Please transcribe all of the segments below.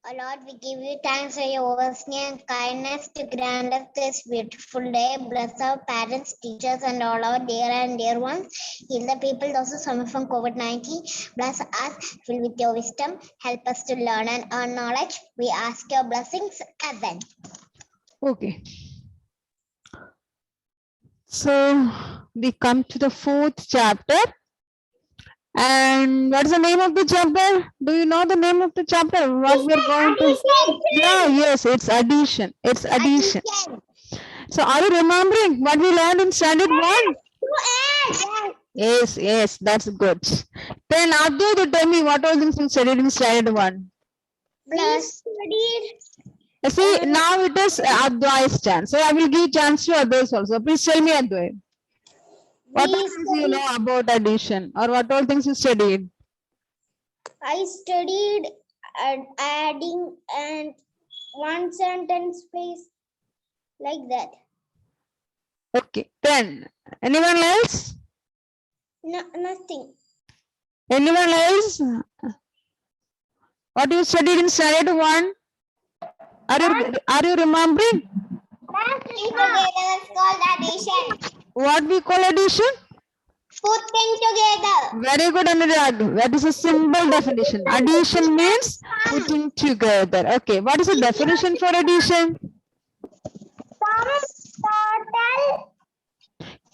Oh Lord, we give you thanks for your overseeing and kindness to grant us this beautiful day. Bless our parents, teachers, and all our dear and dear ones. Heal the people those who suffer from COVID-19. Bless us, fill with your wisdom. Help us to learn and earn knowledge. We ask your blessings. Amen. Okay. So we come to the fourth chapter. And what's the name of the chapter? Do you know the name of the chapter? What we're going to? Yeah, yes, it's addition. It's addition. So are you remembering what we learned in standard 1? Yes, that's good. Then Abdul, you tell me what all things you studied in standard 1. We studied. See, now it is Advai's chance. So I will give chance to others also. Please tell me, Advai. What all things you know about addition, or what all things you studied? I studied adding and one sentence place like that. Okay, then anyone else? No, nothing. Anyone else? What you studied in standard 1? Are you remembering? Together is called addition. What we call addition? Putting together. Very good, Anurag. That is a simple definition. Addition means putting together. Okay, what is the definition for addition? Total.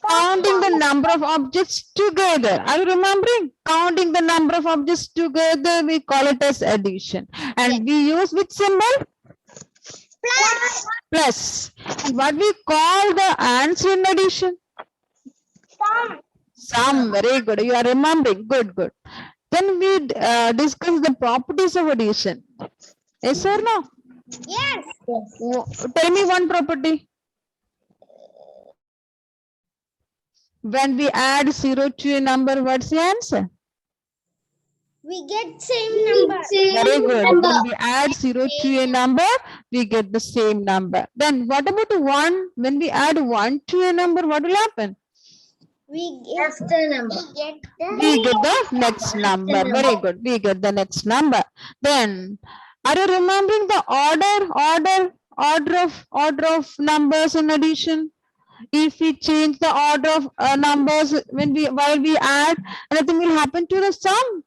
Counting the number of objects together. Are you remembering? Counting the number of objects together, we call it as addition. And we use which symbol? Plus. Plus. And what we call the answer in addition? Sum. Very good. You are remembering. Good. Then we discuss the properties of addition. Yes or no? Yes. Tell me one property. When we add 0 to a number, what's the answer? We get same number. Very good. When we add 0 to a number, we get the same number. Then what about 1? When we add 1 to a number, what will happen? We get the number. We get the next number. Very good. We get the next number. Then, are you remembering the order of numbers in addition? If we change the order of numbers while we add, anything will happen to the sum?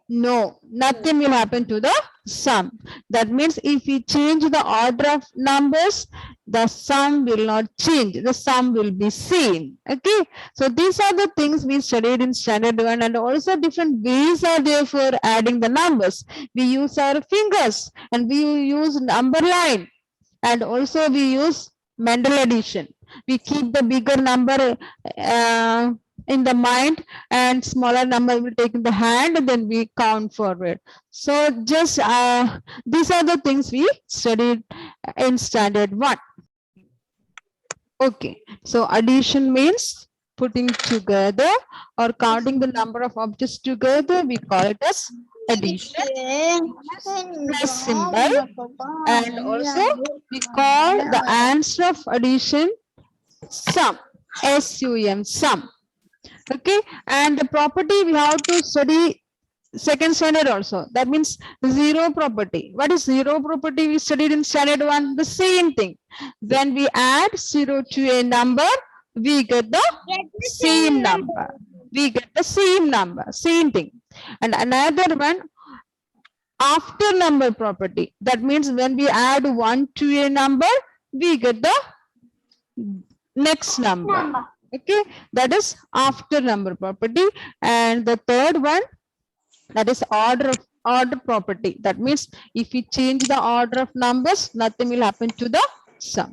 No, nothing will happen to the sum. That means if we change the order of numbers, the sum will not change. The sum will be same. Okay. So these are the things we studied in standard 1, and also different ways are there for adding the numbers. We use our fingers and we use number line, and also we use Mendel addition. We keep the bigger number in the mind and smaller number will take in the hand, and then we count forward. So just these are the things we studied in standard 1. Okay, so addition means putting together or counting the number of objects together. We call it as addition. Plus symbol, and also we call the answer of addition sum. SUM, sum. Okay, and the property we have to study second standard also. That means zero property. What is zero property? We studied in standard 1. The same thing. When we add 0 to a number, we get the same number. We get the same number. Same thing. And another one, after number property. That means when we add 1 to a number, we get the next number. Okay, that is after number property. And the third one, that is order property. That means if we change the order of numbers, nothing will happen to the sum.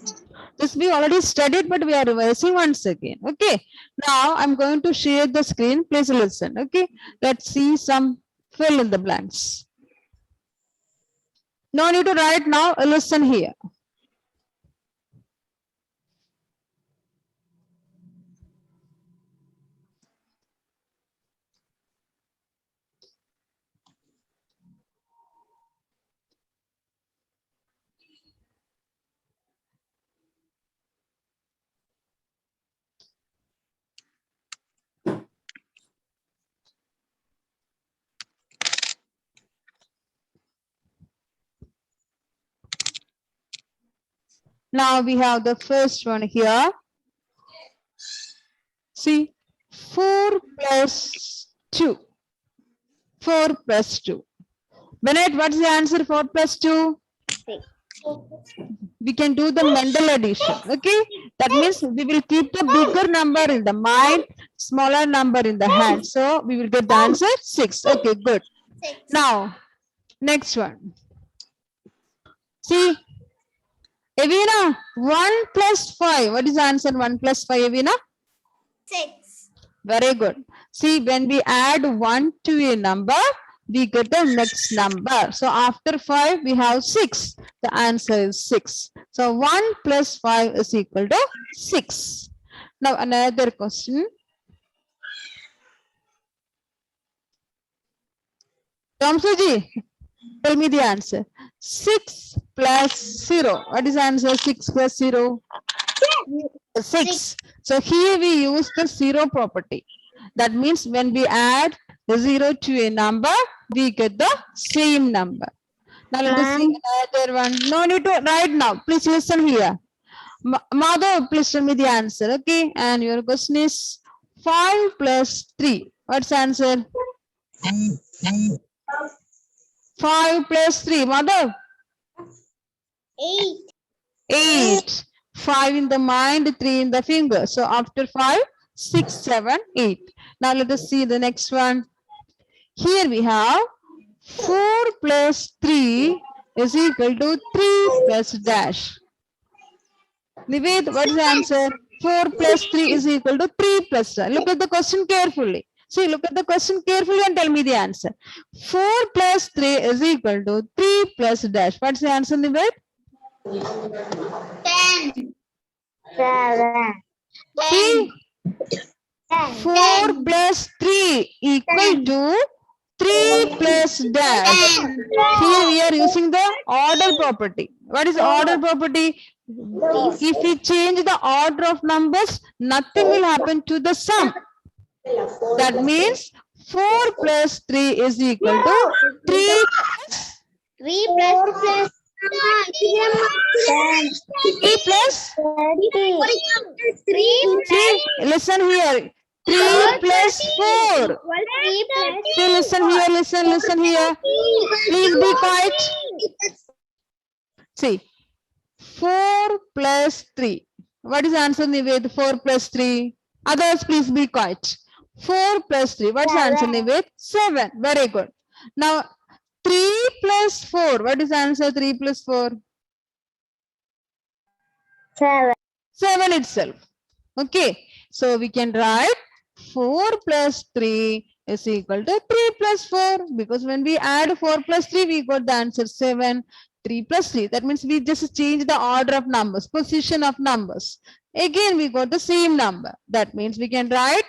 This we already studied, but we are revising once again. Okay, now I'm going to share the screen. Please listen. Okay, let's see some fill in the blanks. No need to write now. Listen here. Now we have the first one here. See, 4 plus 2. 4 plus 2. Bennett, what's the answer? 4 plus 2? We can do the Mendel addition. Okay, that means we will keep the bigger number in the mind, smaller number in the hand. So we will get the answer 6. Okay, good. Now, next one. See, Evina, 1 plus 5. What is the answer? 1 plus 5, Evina? 6. Very good. See, when we add 1 to a number, we get the next number. So after 5, we have 6. The answer is 6. So 1 plus 5 is equal to 6. Now another question. Ramsuji, tell me the answer. 6 plus 0. What is the answer? 6 plus 0? 6. So here we use the 0 property. That means when we add the 0 to a number, we get the same number. Now let us see another one. No need to write now. Please listen here. Madhav, please tell me the answer. Okay. And your question is 5 plus 3. What's the answer? 5 plus 3. Madhav? 8. 8. 5 in the mind, 3 in the finger. So after 5, 6, 7, 8. Now let us see the next one. Here we have 4 plus 3 is equal to 3 plus dash. Nived, what is the answer? 4 plus 3 is equal to 3 plus dash. Look at the question carefully. See, look at the question carefully and tell me the answer. 4 plus 3 is equal to 3 plus dash. What's the answer, Nived? 10. 7. See? 4 plus 3 equal to 3 plus dash. Here we are using the order property. What is order property? If we change the order of numbers, nothing will happen to the sum. That means 4 plus 3 is equal to 3 3 plus 3 plus. 3 See, listen here. 3 plus 4. See, listen here, listen here. Please be quiet. See, 4 plus 3. What is the answer, Nived? 4 plus 3. Others, please be quiet. 4 plus 3. What's the answer, Nived? 7. Very good. Now, 3 plus 4. What is the answer? 3 plus 4. 7. 7 itself. Okay. So we can write 4 plus 3 is equal to 3 plus 4. Because when we add 4 plus 3, we got the answer 7. 3 plus 3. That means we just change the order of numbers, position of numbers. Again, we got the same number. That means we can write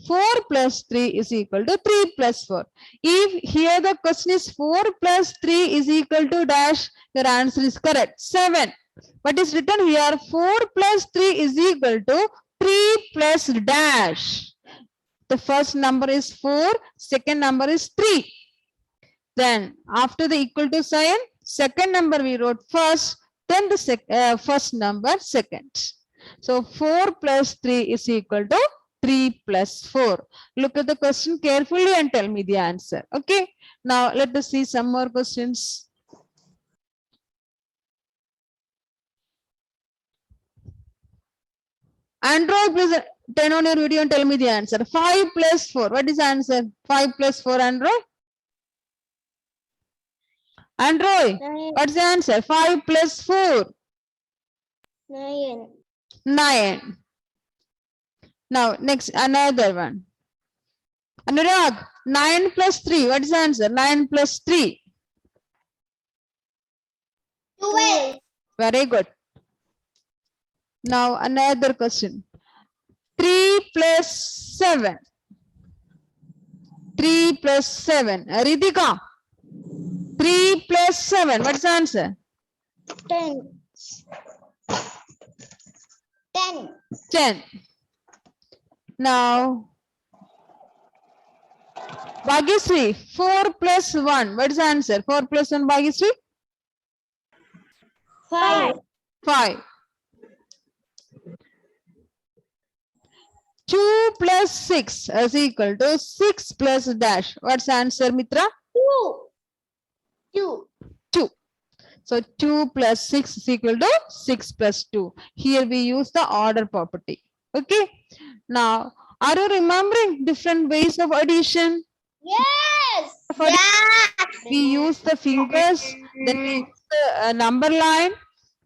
4 plus 3 is equal to 3 plus 4. If here the question is 4 plus 3 is equal to dash, your answer is correct. 7. What is written here? 4 plus 3 is equal to 3 plus dash. The first number is 4, second number is 3. Then after the equal to sign, second number we wrote first, then the first number second. So 4 plus 3 is equal to 3 plus 4. Look at the question carefully and tell me the answer. Okay. Now let us see some more questions. Android, please turn on your video and tell me the answer. 5 plus 4. What is the answer? 5 plus 4, Android? Android, what's the answer? 5 plus 4. 9. 9. Now, next, another one. Anurag, 9 plus 3. What is the answer? 9 plus 3. 12. Very good. Now, another question. 3 plus 7. 3 plus 7. Ritika, 3 plus 7. What's the answer? 10. 10. 10. Now, Bhagyasri, 4 plus 1. What is the answer? 4 plus 1, Bhagyasri? 5. 5. 2 plus 6 is equal to 6 plus dash. What's the answer, Mitra? 2. 2. So 2 plus 6 is equal to 6 plus 2. Here we use the order property. Okay. Now, are you remembering different ways of addition? Yes. For we use the fingers, then we use the number line,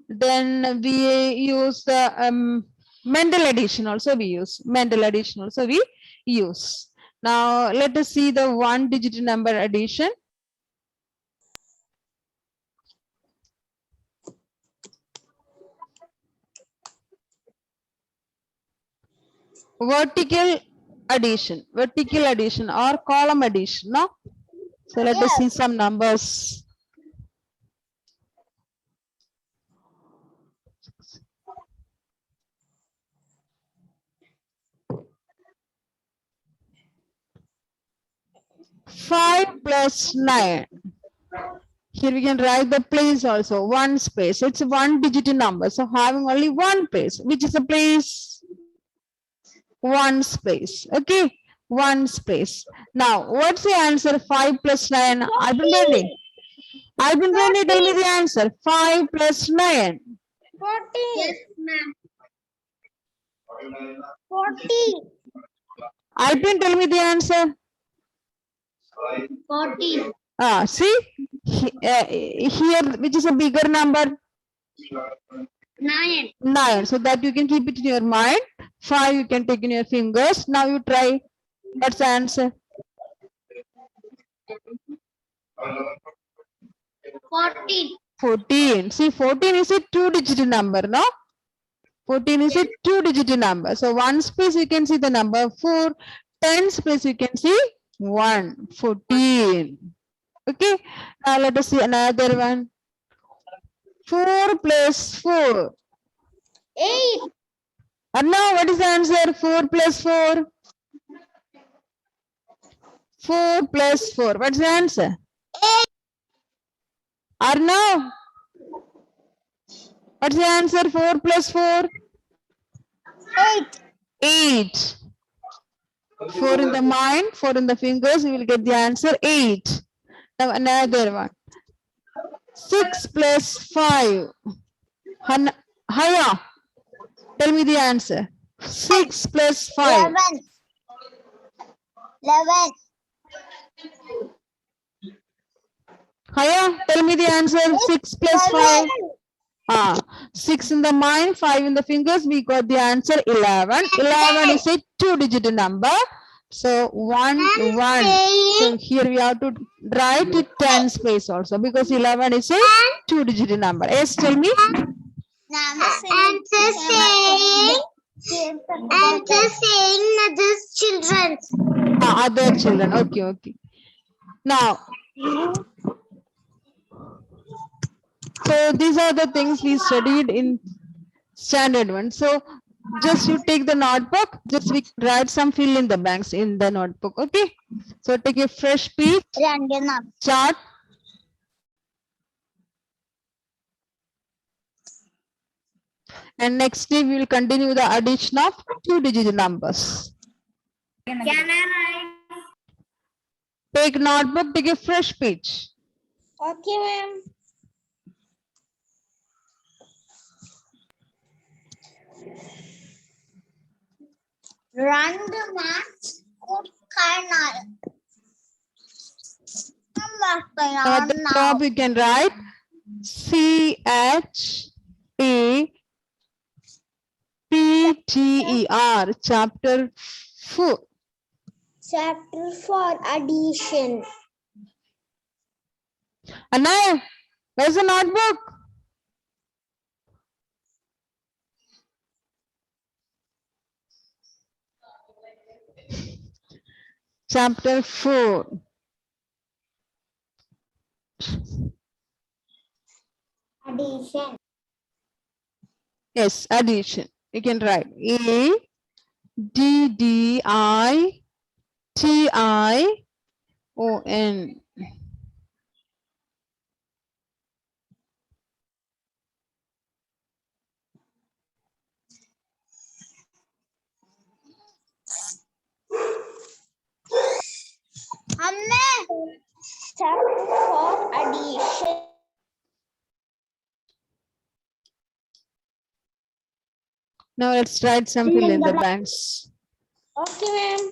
then we use the Mendel addition also we use. Mendel addition also we use. Now, let us see the one digit number addition. Vertical addition or column addition, no? So let us see some numbers. Five plus 9. Here we can write the place also, one space. It's a one digit number. So having only one place, which is a place? One space. Okay, one space. Now, what's the answer? 5 plus 9. I've been ready. Tell me the answer. 5 plus 9. 40. Yes, ma'am. 40. Tell me the answer. 40. See, here, which is a bigger number? 9. 9. So that you can keep it in your mind. 5 you can take in your fingers. Now you try. What's the answer? 14. 14. See, 14 is a two-digit number, no? 14 is a two-digit number. So one space you can see the number 4. 10 space you can see 1. 14. Okay. Now let us see another one. 4 plus 4. 8. And now what is the answer? 4 plus 4. 4 plus 4. What's the answer? 8. Arnav, what's the answer? 4 plus 4? 8. 8. 4 in the mind, 4 in the fingers, we will get the answer 8. Now another one. 6 plus 5. Haya, tell me the answer. 6 plus 5. 11. Haya, tell me the answer. 6 plus 5. 6 in the mind, 5 in the fingers. We got the answer 11. 11 is a two-digit number. So 1, 1. So here we have to write it 10 space also because 11 is a two-digit number. Yes, tell me. Answer saying other children. Other children. Okay, okay. Now, so these are the things we studied in standard 1. So just you take the notebook, just we write some fill in the blanks in the notebook. Okay. So take a fresh page, chart. And next day we will continue the addition of two-digit numbers. Can I write? Take notebook, take a fresh page. Okay, ma'am. Run the maths At the top you can write CHAPTER, chapter 4. Chapter 4, addition. Anaya, where's the notebook? Chapter 4. Addition. Yes, addition. You can write ADDITION. addition. Now let's write some fill in the blanks. Okay, ma'am.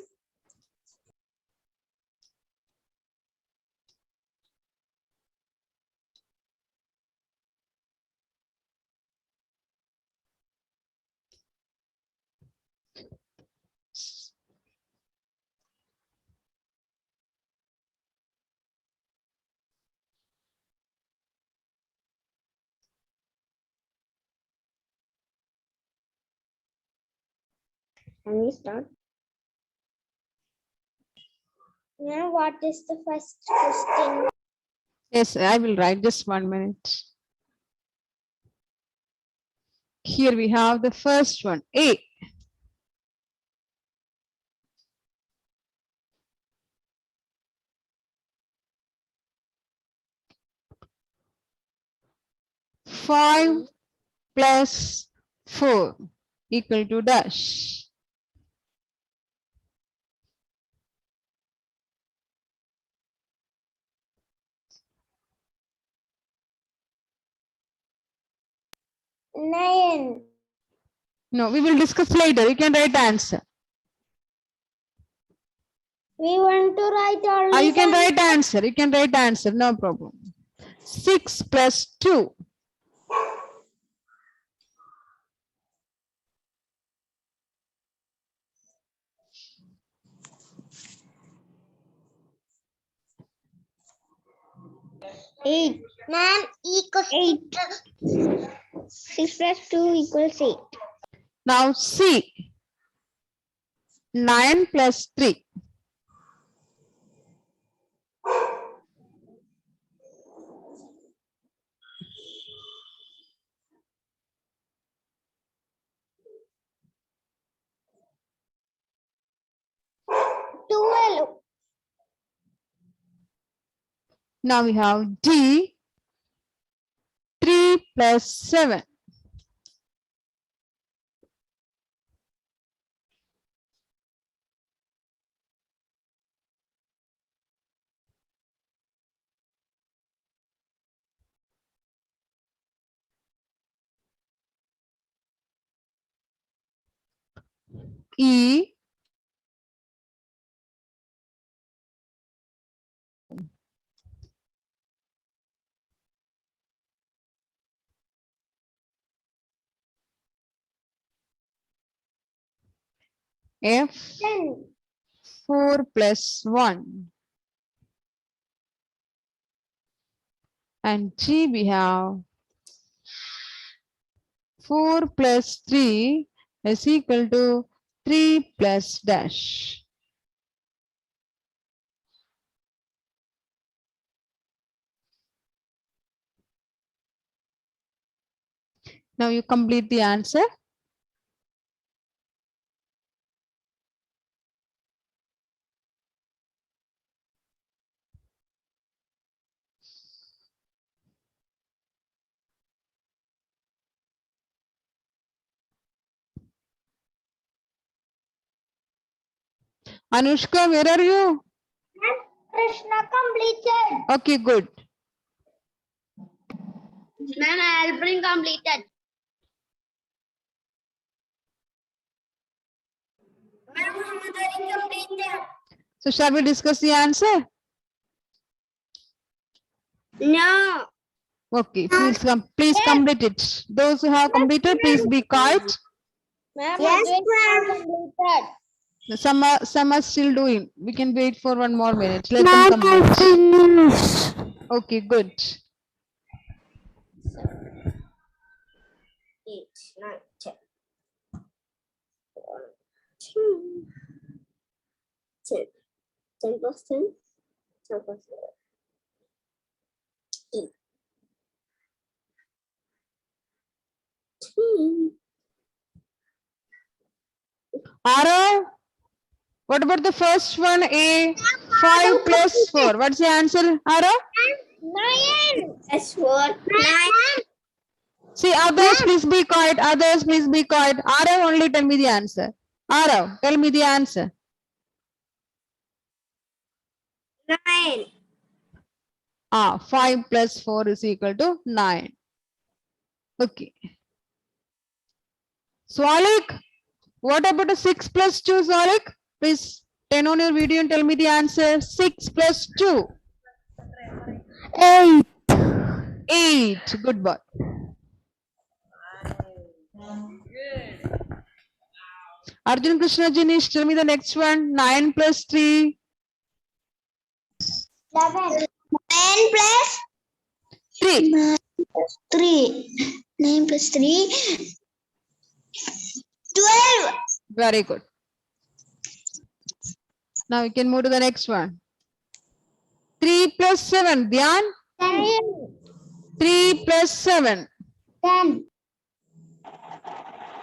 Can we start? Now, what is the first question? Yes, I will write just 1 minute. Here we have the first one, A. Five plus 4 equal to dash. Nine. No, we will discuss later. You can write answer. We want to write only. You can write answer. You can write answer. No problem. 6 plus 2. Eight. Ma'am, equals 8. 6 plus 2 equals 8. Now C. 9 plus 3. Now we have D. 3 plus 7. E. F. 10. 4 plus 1. And G we have 4 plus 3 is equal to 3 plus dash. Now you complete the answer. Anushka, where are you? Krishna completed. Okay, good. Ma'am, I'll bring completed. Ma'am, completed. So shall we discuss the answer? No. Okay, please complete it. Those who have completed, please be quiet. Ma'am, yes, ma'am. Completed. Some are still doing. We can wait for 1 more minute. Let them complete. Okay, good. 8, 9, 10. 2, 10. 10 plus 10. 10 plus 8. 10. Arav, what about the first one? A. 5 plus 4. What's the answer, Arav? 9. That's 4. 9. See, others, please be quiet. Others, please be quiet. Arav, only tell me the answer. Arav, tell me the answer. 9. 5 plus 4 is equal to 9. Okay. Swalik, what about a 6 plus 2, Swalik? Please turn on your video and tell me the answer. 6 plus 2. 8. 8. Good boy. Arjun Krishna Jinish, tell me the next one. 9 plus 3. 11. 9 plus 3. 9 plus 3. 9 plus 3. 12. Very good. Now we can move to the next one. 3 plus 7. Dhyan? 10. 3 plus 7. 10.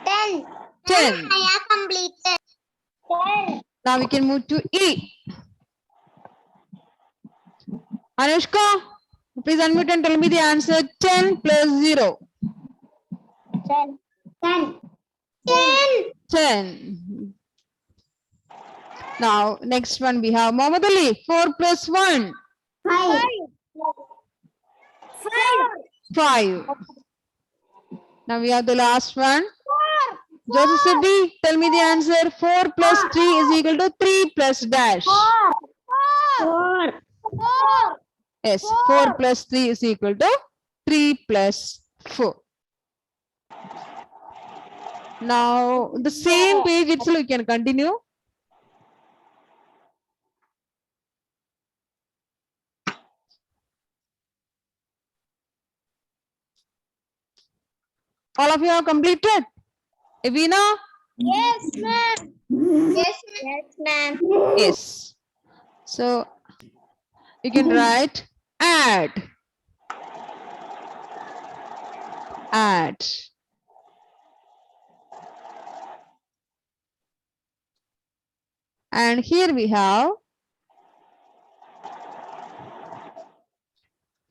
10. 10. I have completed. 10. Now we can move to E. Anushka, please unmute and tell me the answer. 10 plus 0. 10. 10. 10. 10. Now, next one we have Mohammad Ali. 4 plus 1. 5. 5. Now we have the last one. Joseph Siddhi, tell me the answer. 4 plus 3 is equal to 3 plus dash. 4. Yes, 4 plus 3 is equal to 3 plus 4. Now, the same page itself you can continue. All of you have completed? Evina? Yes, ma'am. Yes, ma'am. Yes. So, you can write add. Add. And here we have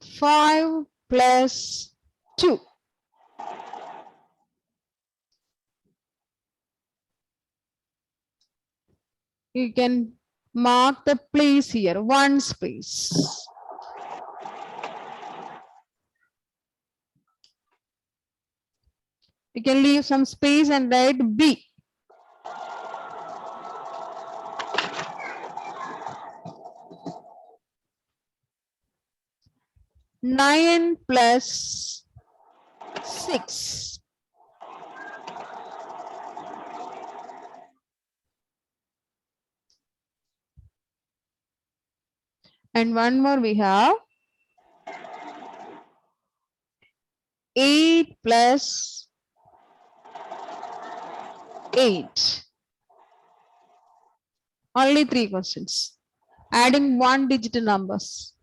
5 plus 2. You can mark the place here, 1 space. You can leave some space and write B. Nine plus 6. And one more we have 8 plus 8. Only 3 questions. Adding 1-digit numbers.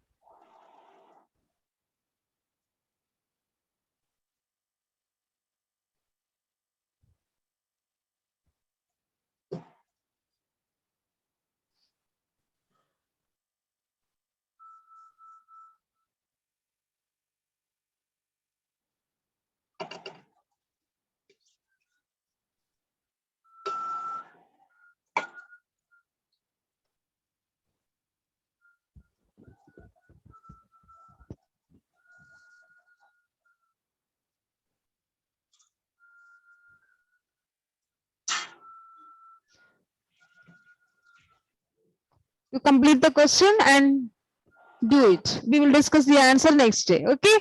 You complete the question and do it. We will discuss the answer next day. Okay.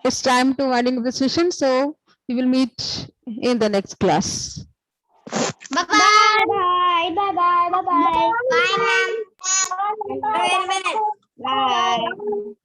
It's time to winding up the session. So we will meet in the next class. Bye bye. Bye bye. Bye bye. Bye bye. Bye, ma'am. Wait a minute. Bye.